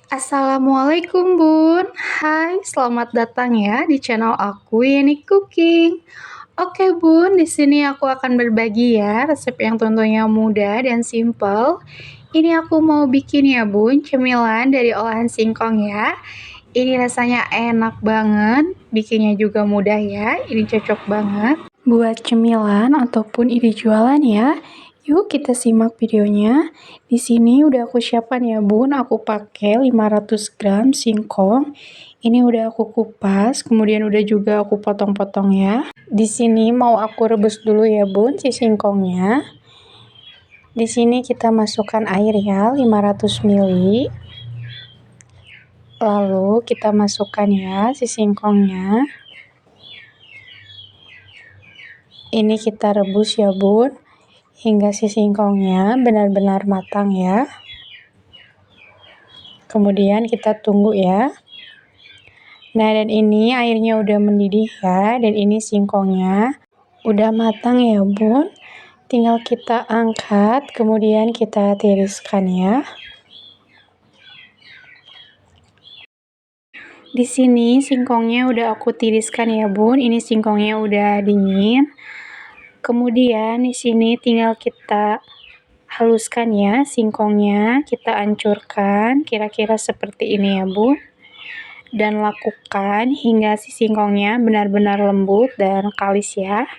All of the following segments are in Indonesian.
Assalamualaikum Bun. Hai, selamat datang ya di channel aku Yeni Cooking. Oke Bun, di sini aku akan berbagi ya resep yang tentunya mudah dan simple. Ini aku mau bikin ya Bun, cemilan dari olahan singkong ya. Ini rasanya enak banget, bikinnya juga mudah ya. Ini cocok banget buat cemilan ataupun ide jualan ya. Yuk kita simak videonya. Di sini udah aku siapkan ya Bun, aku pakai 500 gram singkong. Ini udah aku kupas, kemudian udah juga aku potong-potong ya. Di sini mau aku rebus dulu ya Bun si singkongnya. Di sini kita masukkan air ya 500 ml. Lalu kita masukkan ya si singkongnya. Ini kita rebus ya Bun, hingga si singkongnya benar-benar matang ya. Kemudian kita tunggu ya. Nah, dan ini airnya udah mendidih ya, dan ini singkongnya udah matang ya Bun. Tinggal kita angkat, kemudian kita tiriskan ya. Di sini singkongnya udah aku tiriskan ya Bun. Ini singkongnya udah dingin. Kemudian di sini tinggal kita haluskan ya singkongnya, kita hancurkan kira-kira seperti ini ya Bun. Dan lakukan hingga si singkongnya benar-benar lembut dan kalis ya.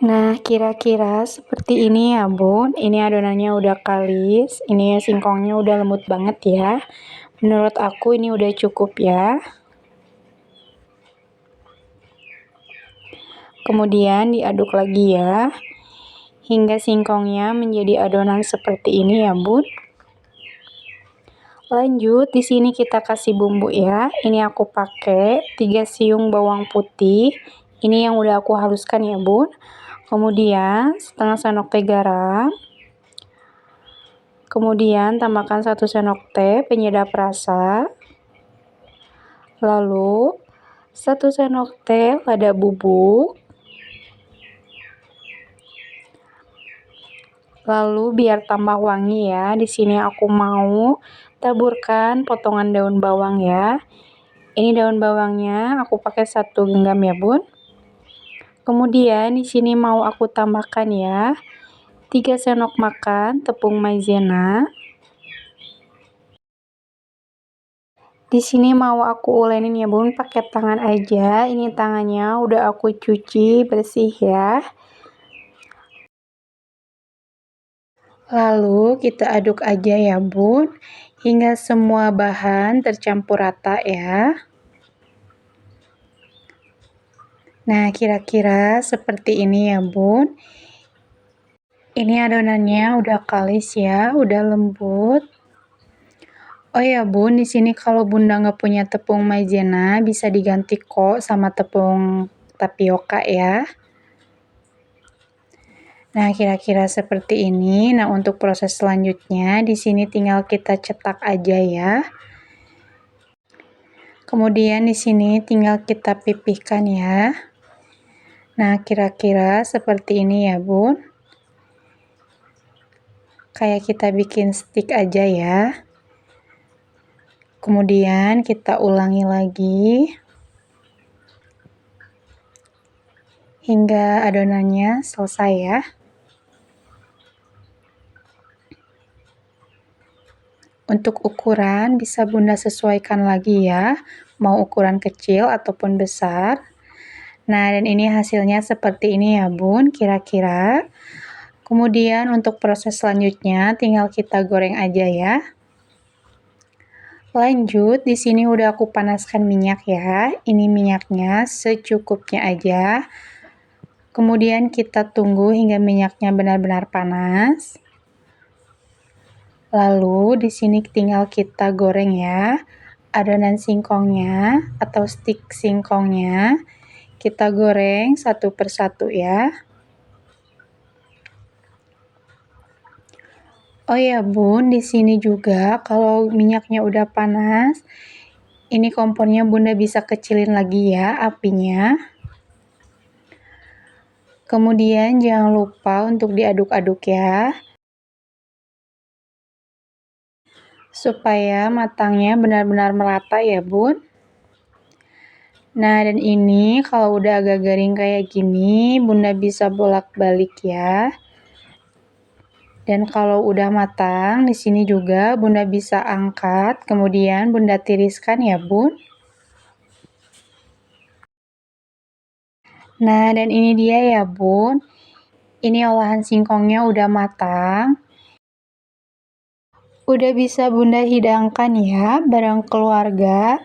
Nah, kira-kira seperti ini ya Bun. Ini adonannya udah kalis, ini singkongnya udah lembut banget ya. Menurut aku ini udah cukup ya. Kemudian diaduk lagi ya, hingga singkongnya menjadi adonan seperti ini ya Bun. Lanjut, di sini kita kasih bumbu ya. Ini aku pakai 3 siung bawang putih. Ini yang udah aku haluskan ya Bun. Kemudian setengah sendok teh garam. Kemudian tambahkan 1 sendok teh penyedap rasa. Lalu 1 sendok teh lada bubuk. Lalu biar tambah wangi ya, di sini aku mau taburkan potongan daun bawang ya. Ini daun bawangnya aku pakai 1 genggam ya Bun. Kemudian di sini mau aku tambahkan ya 3 sendok makan tepung maizena. Di sini mau aku ulenin ya Bun pakai tangan aja. Ini tangannya udah aku cuci bersih ya. Lalu kita aduk aja ya Bun, hingga semua bahan tercampur rata ya. Nah, kira-kira seperti ini ya Bun. Ini adonannya udah kalis ya, udah lembut. Oh ya Bun, di sini kalau Bunda nggak punya tepung maizena, bisa diganti kok sama tepung tapioka ya. Nah, kira-kira seperti ini. Nah, untuk proses selanjutnya, di sini tinggal kita cetak aja ya. Kemudian di sini tinggal kita pipihkan ya. Nah, kira-kira seperti ini ya, Bun. Kayak kita bikin stick aja ya. Kemudian kita ulangi lagi hingga adonannya selesai ya. Untuk ukuran bisa Bunda sesuaikan lagi ya, mau ukuran kecil ataupun besar. Nah, dan ini hasilnya seperti ini ya Bun, kira-kira. Kemudian untuk proses selanjutnya tinggal kita goreng aja ya. Lanjut, di sini udah aku panaskan minyak ya. Ini minyaknya secukupnya aja. Kemudian kita tunggu hingga minyaknya benar-benar panas. Lalu di sini tinggal kita goreng ya adonan singkongnya atau stick singkongnya. Kita goreng satu persatu ya. Oh ya Bun, di sini juga kalau minyaknya udah panas, ini kompornya Bunda bisa kecilin lagi ya apinya. Kemudian jangan lupa untuk diaduk-aduk ya. supaya matangnya benar-benar merata ya bun. Nah, dan ini kalau udah agak garing kayak gini, bunda bisa bolak-balik ya. Dan kalau udah matang, di sini juga bunda bisa angkat, kemudian bunda tiriskan ya bun. Nah, dan ini dia ya bun. Ini olahan singkongnya udah matang. Udah bisa bunda hidangkan ya bareng keluarga.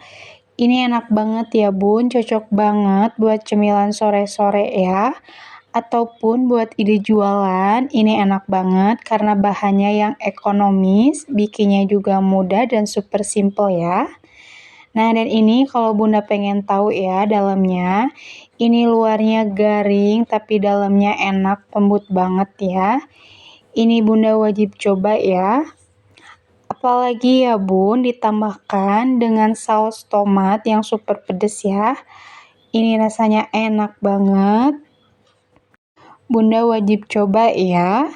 Ini enak banget ya bun, cocok banget buat cemilan sore-sore ya. Ataupun buat ide jualan, ini enak banget karena bahannya yang ekonomis, bikinnya juga mudah dan super simple ya. Nah, dan ini kalau bunda pengen tahu ya dalamnya, ini luarnya garing tapi dalamnya enak, lembut banget ya. Ini bunda wajib coba ya. Apalagi ya bun, ditambahkan dengan saus tomat yang super pedes ya. Ini rasanya enak banget. Bunda wajib coba ya.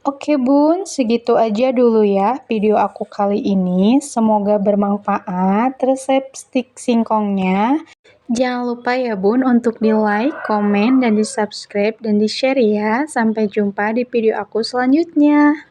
Oke bun, segitu aja dulu ya video aku kali ini. Semoga bermanfaat resep stik singkongnya. Jangan lupa ya bun untuk di like, komen, dan di subscribe dan di share ya. Sampai jumpa di video aku selanjutnya.